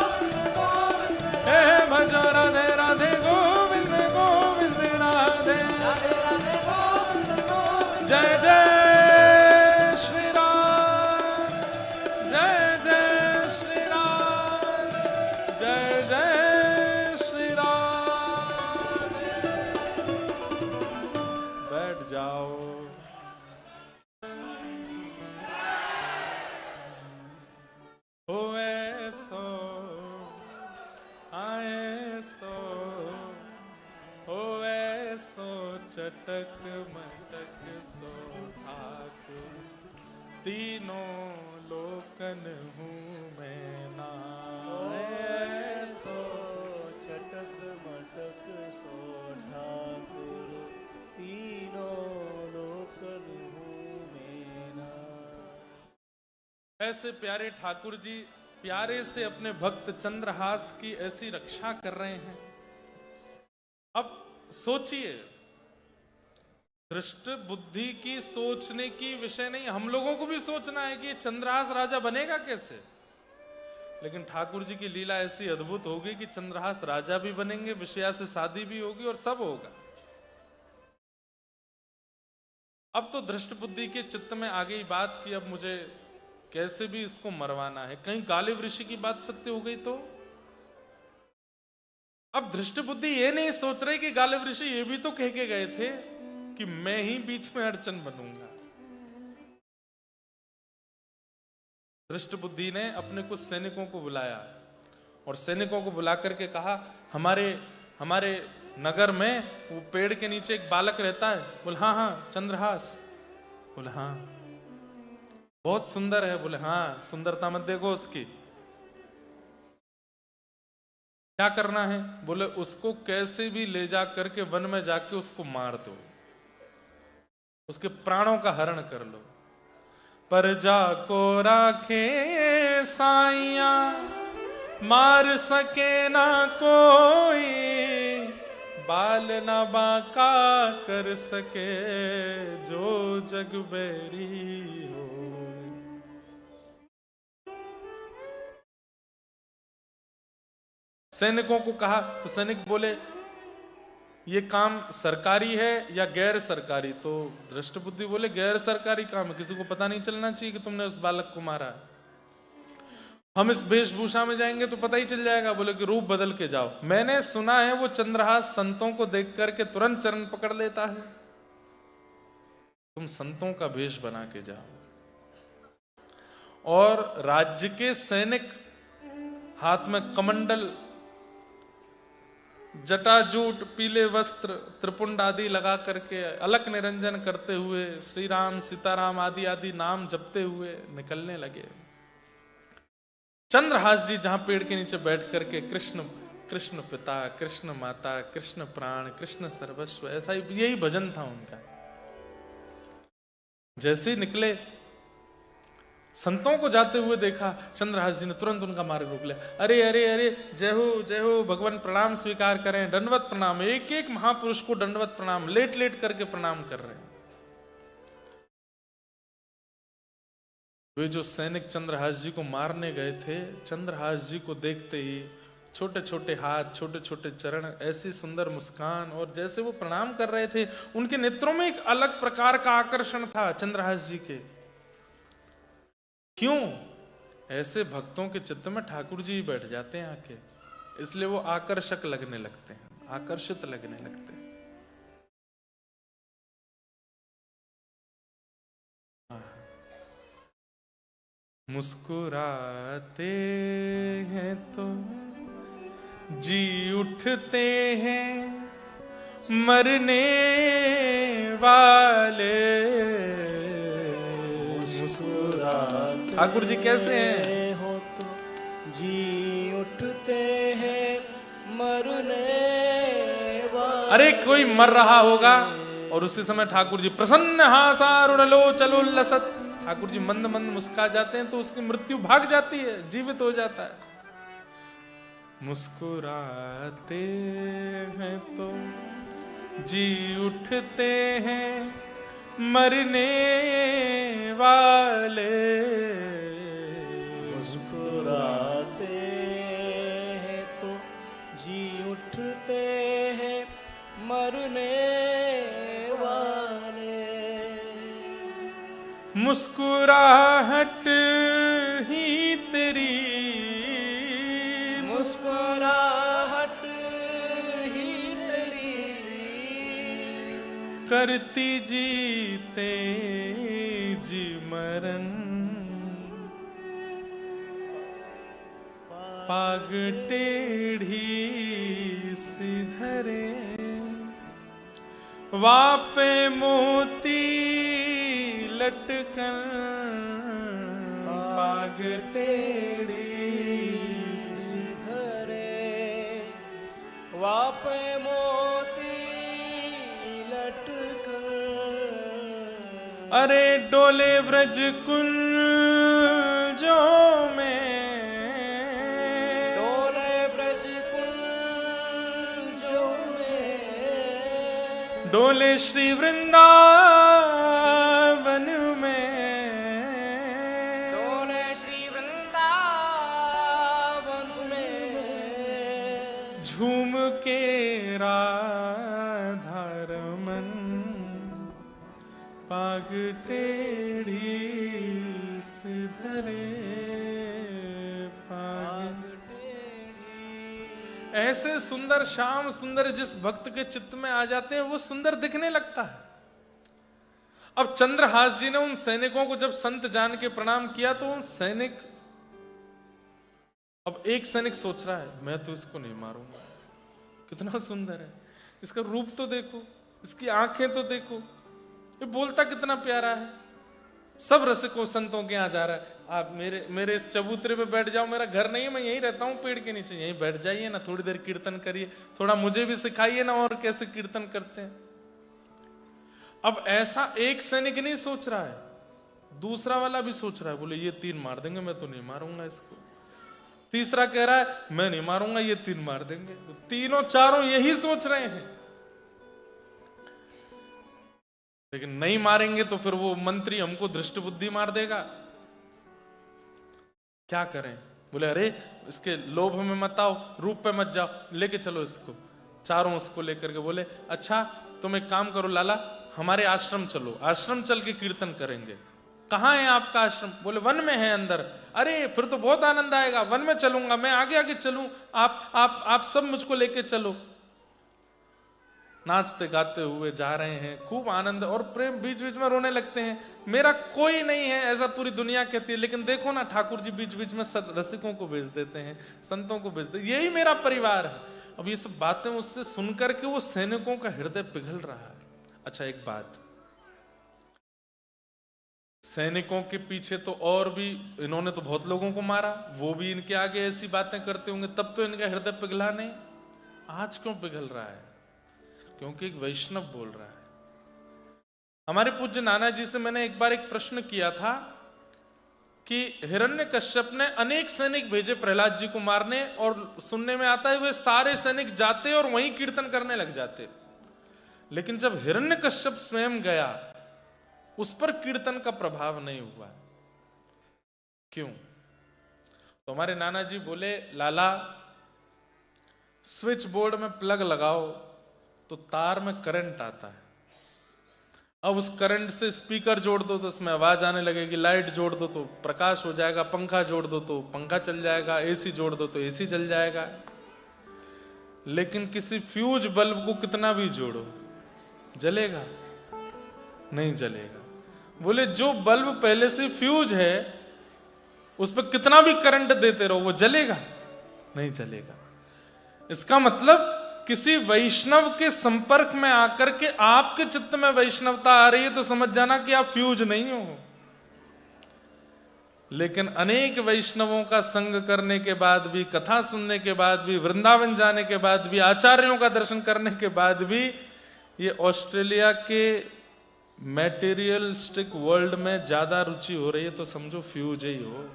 चटक मटक सो ठाकुर, तीनों लोकन हूँ मैं नाए सो चटक मटक सो ठाकुर, तीनों लोकन हूँ मैं नाए। ऐसे प्यारे ठाकुर जी प्यारे से अपने भक्त चंद्रहास की ऐसी रक्षा कर रहे हैं। अब सोचिए, दृष्ट बुद्धि की सोचने की विषय नहीं, हम लोगों को भी सोचना है कि चंद्रहास राजा बनेगा कैसे। लेकिन ठाकुर जी की लीला ऐसी अद्भुत होगी कि चंद्रहास राजा भी बनेंगे, विषया से शादी भी होगी और सब होगा। अब तो दृष्ट बुद्धि के चित्त में आ गई बात कि अब मुझे कैसे भी इसको मरवाना है। कहीं गालिब ऋषि की बात सत्य हो गई तो अब दृष्ट बुद्धि ये नहीं सोच रहे कि गालिब ऋषि ये भी तो कह के गए थे कि मैं ही बीच में अड़चन बनूंगा। दृष्ट बुद्धि ने अपने कुछ सैनिकों को बुलाया और सैनिकों को बुला करके कहा, हमारे नगर में वो पेड़ के नीचे एक बालक रहता है। बोले हाँ हाँ चंद्रहास। बोले हाँ बहुत सुंदर है। बोले हाँ सुंदरता मत देखो उसकी, क्या करना है। बोले उसको कैसे भी ले जा करके वन में जाके उसको मार दो, उसके प्राणों का हरण कर लो। पर जाको राखे साइया, मार सके ना कोई, बाल ना बाका कर सके जो जग बैरी हो। सैनिकों को कहा तो सैनिक बोले ये काम सरकारी है या गैर सरकारी। तो दृष्ट बुद्धि बोले गैर सरकारी काम है, किसी को पता नहीं चलना चाहिए कि तुमने उस बालक को मारा। हम इस वेशभूषा में जाएंगे तो पता ही चल जाएगा। बोले कि रूप बदल के जाओ। मैंने सुना है वो चंद्रहास संतों को देख करके तुरंत चरण पकड़ लेता है, तुम संतों का वेश बना के जाओ। और राज्य के सैनिक हाथ में कमंडल, जटाजूट, पीले वस्त्र, त्रिपुंड आदि लगा करके अलक निरंजन करते हुए श्री राम सीताराम आदि आदि नाम जपते हुए निकलने लगे। चंद्रहास जी जहां पेड़ के नीचे बैठ करके कृष्ण कृष्ण पिता, कृष्ण माता, कृष्ण प्राण, कृष्ण सर्वस्व, ऐसा ही यही भजन था उनका। जैसे ही निकले, संतों को जाते हुए देखा, चंद्रहास जी ने तुरंत उनका मार्ग रोक लिया। अरे अरे अरे जय हो भगवान, प्रणाम स्वीकार करें, दंडवत प्रणाम। एक एक महापुरुष को दंडवत प्रणाम, लेट लेट करके प्रणाम कर रहे हैं। वे जो सैनिक चंद्रहास जी को मारने गए थे, चंद्रहास जी को देखते ही छोटे छोटे हाथ, छोटे छोटे चरण, ऐसी सुंदर मुस्कान, और जैसे वो प्रणाम कर रहे थे उनके नेत्रों में एक अलग प्रकार का आकर्षण था चंद्रहास जी के। क्यों? ऐसे भक्तों के चित्त में ठाकुर जी बैठ जाते हैं आके, इसलिए वो आकर्षक लगने लगते हैं, आकर्षित लगने लगते हैं। मुस्कुराते हैं तो जी उठते हैं मरने वाले। मुस्कुराते ठाकुर जी कैसे हैं? हो तो जी उठते हैं मरने वाले। अरे कोई मर रहा होगा और उसी समय ठाकुर जी प्रसन्न हासारुण लोचलोल्लसत्, ठाकुर जी मंद मंद मुस्कुरा जाते हैं तो उसकी मृत्यु भाग जाती है, जीवित हो जाता है। मुस्कुराते हैं तो जी उठते हैं मरने वाले। मुस्कुराते हैं तो जी उठते हैं मरने वाले। मुस्कुराहट ही तेरी, मुस्कुराहट ही तेरी करती जीते जी मरण। पाग टेढ़ी सी धरे वापे मोती लटकन पाग टेढ़ी सिधरे वापे मोती लटकन अरे डोले व्रज कुंजों में डोले ब्रज कुंजों में डोले श्री वृंदावन में डोले श्री वृंदावन में झूम के राधा रमन पाग टेढ़ी सिधरे पाग। ऐसे सुंदर श्याम सुंदर जिस भक्त के चित्त में आ जाते हैं वो सुंदर दिखने लगता है। अब चंद्रहास जी ने उन सैनिकों को जब संत जान के प्रणाम किया तो उन सैनिक, अब एक सैनिक सोच रहा है मैं तो इसको नहीं मारूंगा, कितना सुंदर है, इसका रूप तो देखो, इसकी आंखें तो देखो, ये बोलता कितना प्यारा है। सब रसिकों संतों के यहाँ जा रहा है, आप मेरे इस चबूतरे पे बैठ जाओ, मेरा घर नहीं है, मैं यहीं रहता हूँ पेड़ के नीचे, यहीं बैठ जाइए ना, थोड़ी देर कीर्तन करिए, थोड़ा मुझे भी सिखाइए ना और कैसे कीर्तन करते हैं। अब ऐसा एक सैनिक नहीं सोच रहा है, दूसरा वाला भी सोच रहा है, बोले ये 3 मार देंगे, मैं तो नहीं मारूंगा इसको। तीसरा कह रहा है मैं नहीं मारूंगा, ये 3 मार देंगे। तीनों चारों यही सोच रहे हैं, लेकिन नहीं मारेंगे तो फिर वो मंत्री हमको दृष्ट बुद्धि मार देगा, क्या करें। बोले अरे इसके लोभ में मत आओ, रूप पे मत जाओ, लेके चलो इसको। चारों उसको लेकर के बोले अच्छा तुम एक काम करो लाला, हमारे आश्रम चलो, आश्रम चल के कीर्तन करेंगे। कहाँ है आपका आश्रम? बोले वन में है अंदर। अरे फिर तो बहुत आनंद आएगा, वन में चलूंगा, मैं आगे आगे चलूं, आप सब मुझको लेके चलो। नाचते गाते हुए जा रहे हैं, खूब आनंद और प्रेम, बीच बीच में रोने लगते हैं, मेरा कोई नहीं है ऐसा पूरी दुनिया कहती है, लेकिन देखो ना ठाकुर जी बीच बीच में रसिकों को भेज देते हैं, संतों को भेज देते, यही मेरा परिवार है। अब ये सब बातें उससे सुनकर के वो सैनिकों का हृदय पिघल रहा है। अच्छा एक बात, सैनिकों के पीछे तो और भी, इन्होंने तो बहुत लोगों को मारा, वो भी इनके आगे ऐसी बातें करते होंगे, तब तो इनका हृदय पिघला नहीं। आज क्यों पिघल रहा है? क्योंकि एक वैष्णव बोल रहा है। हमारे पूज्य नाना जी से मैंने एक बार एक प्रश्न किया था कि हिरण्यकश्यप ने अनेक सैनिक भेजे प्रहलाद जी को मारने, और सुनने में आता है वे सारे सैनिक जाते और वहीं कीर्तन करने लग जाते, लेकिन जब हिरण्यकश्यप स्वयं गया उस पर कीर्तन का प्रभाव नहीं हुआ। क्यों? तो हमारे नाना जी बोले लाला, स्विच बोर्ड में प्लग लगाओ तो तार में करंट आता है, अब उस करंट से स्पीकर जोड़ दो तो उसमें आवाज आने लगेगी, लाइट जोड़ दो तो प्रकाश हो जाएगा, पंखा जोड़ दो तो पंखा चल जाएगा, एसी जोड़ दो तो एसी चल जाएगा। लेकिन किसी फ्यूज बल्ब को कितना भी जोड़ो, जलेगा? नहीं जलेगा। बोले जो बल्ब पहले से फ्यूज है उस पर कितना भी करंट देते रहो, वो जलेगा? नहीं जलेगा। इसका मतलब किसी वैष्णव के संपर्क में आकर के आपके चित्त में वैष्णवता आ रही है तो समझ जाना कि आप फ्यूज नहीं हो। लेकिन अनेक वैष्णवों का संग करने के बाद भी, कथा सुनने के बाद भी, वृंदावन जाने के बाद भी, आचार्यों का दर्शन करने के बाद भी ये ऑस्ट्रेलिया के मैटेरियलिस्टिक वर्ल्ड में ज्यादा रुचि हो रही है तो समझो फ्यूज ही हो,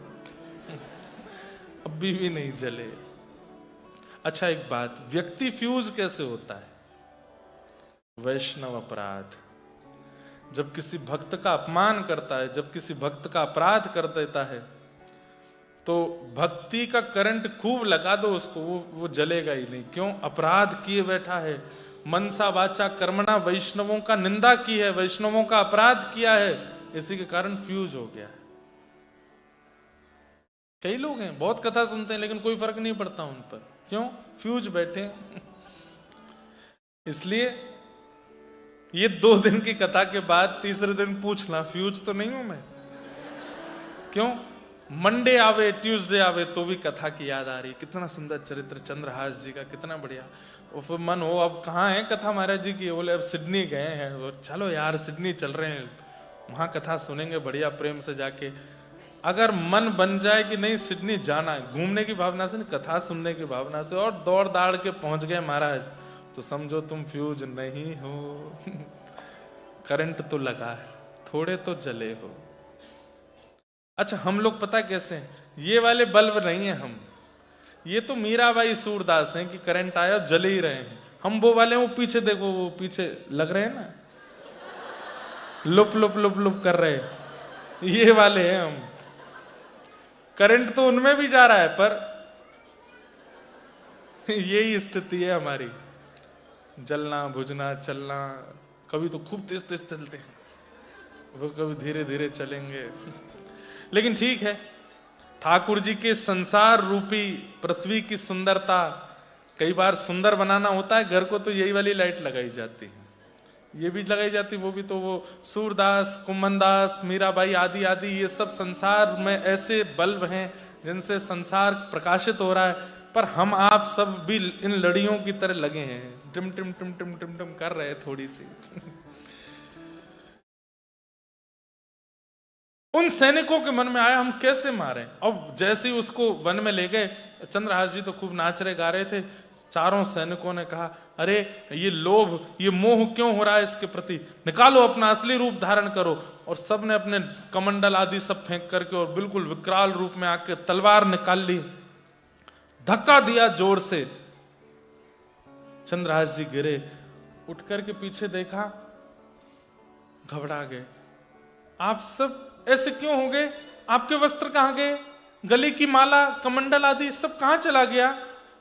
अभी भी नहीं जले। अच्छा एक बात, व्यक्ति फ्यूज कैसे होता है? वैष्णव अपराध, जब किसी भक्त का अपमान करता है, जब किसी भक्त का अपराध कर देता है तो भक्ति का करंट खूब लगा दो उसको, वो जलेगा ही नहीं। क्यों? अपराध किए बैठा है, मनसा वाचा कर्मणा वैष्णवों का निंदा की है, वैष्णवों का अपराध किया है, इसी के कारण फ्यूज हो गया है। कई लोग हैं बहुत कथा सुनते हैं लेकिन कोई फर्क नहीं पड़ता उन पर, क्यों? फ्यूज बैठे। इसलिए ये 2 दिन की कथा के बाद तीसरे दिन पूछना फ्यूज तो नहीं हूं मैं? क्यों? मंडे आवे ट्यूसडे आवे तो भी कथा की याद आ रही, कितना सुंदर चरित्र चंद्रहास जी का, कितना बढ़िया। और फिर मन हो अब कहाँ है कथा महाराज जी की, बोले अब सिडनी गए हैं, और चलो यार सिडनी चल रहे हैं, वहां कथा सुनेंगे बढ़िया प्रेम से जाके। अगर मन बन जाए कि नहीं सिडनी जाना है, घूमने की भावना से नहीं, कथा सुनने की भावना से, और दौड़ दाड़ के पहुंच गए महाराज, तो समझो तुम फ्यूज नहीं हो। करंट तो लगा है, थोड़े तो जले हो। अच्छा हम लोग पता कैसे हैं, ये वाले बल्ब नहीं है हम, ये तो मीराबाई सूरदास हैं कि करंट आया जले ही रहे हैं। हम वो वाले, वो पीछे देखो, वो पीछे लग रहे हैं ना, लुप लुप लुप लुप कर रहे, ये वाले हैं हम। करंट तो उनमें भी जा रहा है, पर यही स्थिति है हमारी, जलना बुझना चलना। कभी तो खूब तेज तेज चलते हैं, वो कभी धीरे धीरे चलेंगे। लेकिन ठीक है, ठाकुर जी के संसार रूपी पृथ्वी की सुंदरता, कई बार सुंदर बनाना होता है घर को, तो यही वाली लाइट लगाई जाती है, ये भी लगाई जाती, वो भी तो वो सूरदास, कुम्भनदास, मीराबाई आदि आदि, ये सब संसार में ऐसे बल्ब हैं जिनसे संसार प्रकाशित हो रहा है। पर हम आप सब भी इन लड़ियों की तरह लगे हैं, टिम टिम टिम टिम टिम टिम कर रहे थोड़ी सी। उन सैनिकों के मन में आया हम कैसे मारें। अब जैसे ही उसको वन में ले गए, चंद्रहास जी तो खूब नाच रहे गा रहे थे, चारों सैनिकों ने कहा अरे ये लोभ, ये मोह क्यों हो रहा है इसके प्रति, निकालो अपना असली रूप धारण करो। और सब ने अपने कमंडल आदि सब फेंक करके और बिल्कुल विकराल रूप में आके तलवार निकाल ली, धक्का दिया जोर से, चंद्रहास जी गिरे, उठ करके पीछे देखा, घबरा गए। आप सब ऐसे क्यों हो गए, आपके वस्त्र कहां गए, गले की माला, कमंडल आदि सब कहां चला गया।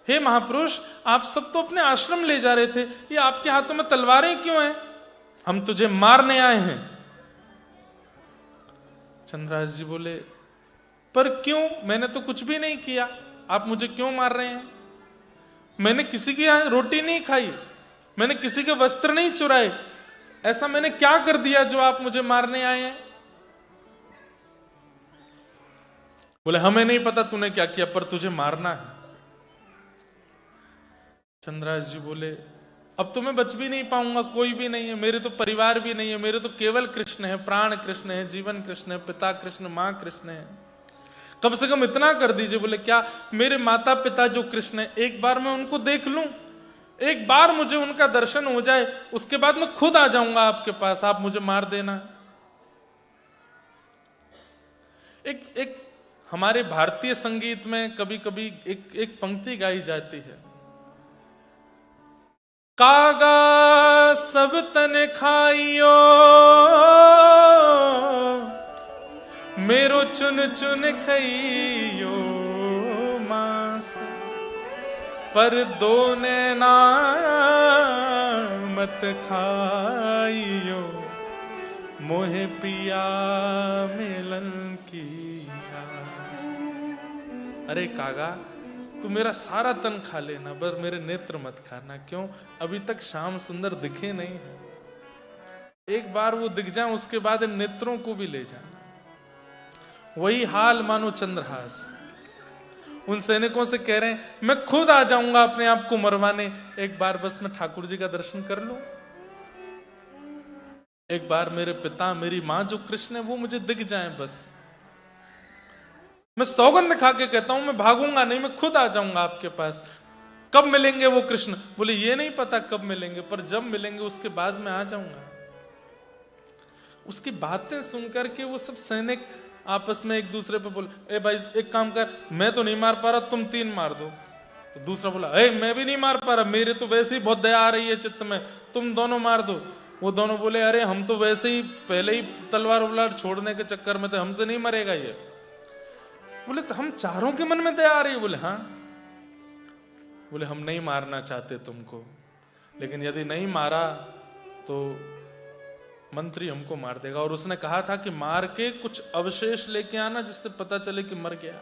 हे महापुरुष, आप सब तो अपने आश्रम ले जा रहे थे, ये आपके हाथों में तलवारें क्यों हैं, हम तुझे मारने आए हैं। चंद्रहास जी बोले पर क्यों, मैंने तो कुछ भी नहीं किया, आप मुझे क्यों मार रहे हैं। मैंने किसी की यहां रोटी नहीं खाई, मैंने किसी के वस्त्र नहीं चुराए, ऐसा मैंने क्या कर दिया जो आप मुझे मारने आए हैं। बोले हमें नहीं पता तूने क्या किया, पर तुझे मारना है। चंद्रहास जी बोले अब तो मैं बच भी नहीं पाऊंगा, कोई भी नहीं है, मेरे तो परिवार भी नहीं है, मेरे तो केवल कृष्ण है, प्राण कृष्ण है, जीवन कृष्ण है, पिता कृष्ण, मां कृष्ण है, कम से कम इतना कर दीजिए। बोले क्या, मेरे माता पिता जो कृष्ण है, एक बार मैं उनको देख लूं, एक बार मुझे उनका दर्शन हो जाए, उसके बाद मैं खुद आ जाऊंगा आपके पास, आप मुझे मार देना। एक हमारे भारतीय संगीत में कभी कभी एक पंक्ति गाई जाती है, कागा सब तन खाइयो, मेरो चुन चुन खइयो मांस, पर दो नैना मत खाइयो, मोहे पिया मिलन की आस। अरे कागा, तू मेरा सारा तन खा लेना, बस मेरे नेत्र मत खाना। क्यों, अभी तक श्याम सुंदर दिखे नहीं है, एक बार वो दिख जाए उसके बाद इन नेत्रों को भी ले जाना। वही हाल मानो चंद्रहास उन सैनिकों से कह रहे हैं, मैं खुद आ जाऊंगा अपने आप को मरवाने, एक बार बस मैं ठाकुर जी का दर्शन कर लूं, एक बार मेरे पिता मेरी मां जो कृष्ण है वो मुझे दिख जाए, बस मैं सौगंध खा के कहता हूं मैं भागूंगा नहीं, मैं खुद आ जाऊंगा आपके पास। कब मिलेंगे वो कृष्ण, बोले ये नहीं पता कब मिलेंगे, पर जब मिलेंगे उसके बाद मैं आ जाऊंगा। उसकी बातें सुनकर के वो सब सैनिक आपस में एक दूसरे पे बोले, ए भाई एक काम कर, मैं तो नहीं मार पा रहा, तुम 3 मार दो। तो दूसरा बोला, ए मैं भी नहीं मार पा रहा, मेरे तो वैसे ही बहुत दया आ रही है चित्त में, तुम दोनों मार दो। वो दोनों बोले, अरे हम तो वैसे ही पहले ही तलवार उलवार छोड़ने के चक्कर में थे, हमसे नहीं मरेगा ये। बोले तो हम चारों के मन में दया आ रही है। बोले हाँ। बोले हम नहीं मारना चाहते तुमको, लेकिन यदि नहीं मारा तो मंत्री हमको मार देगा, और उसने कहा था कि मार के कुछ अवशेष लेके आना जिससे पता चले कि मर गया।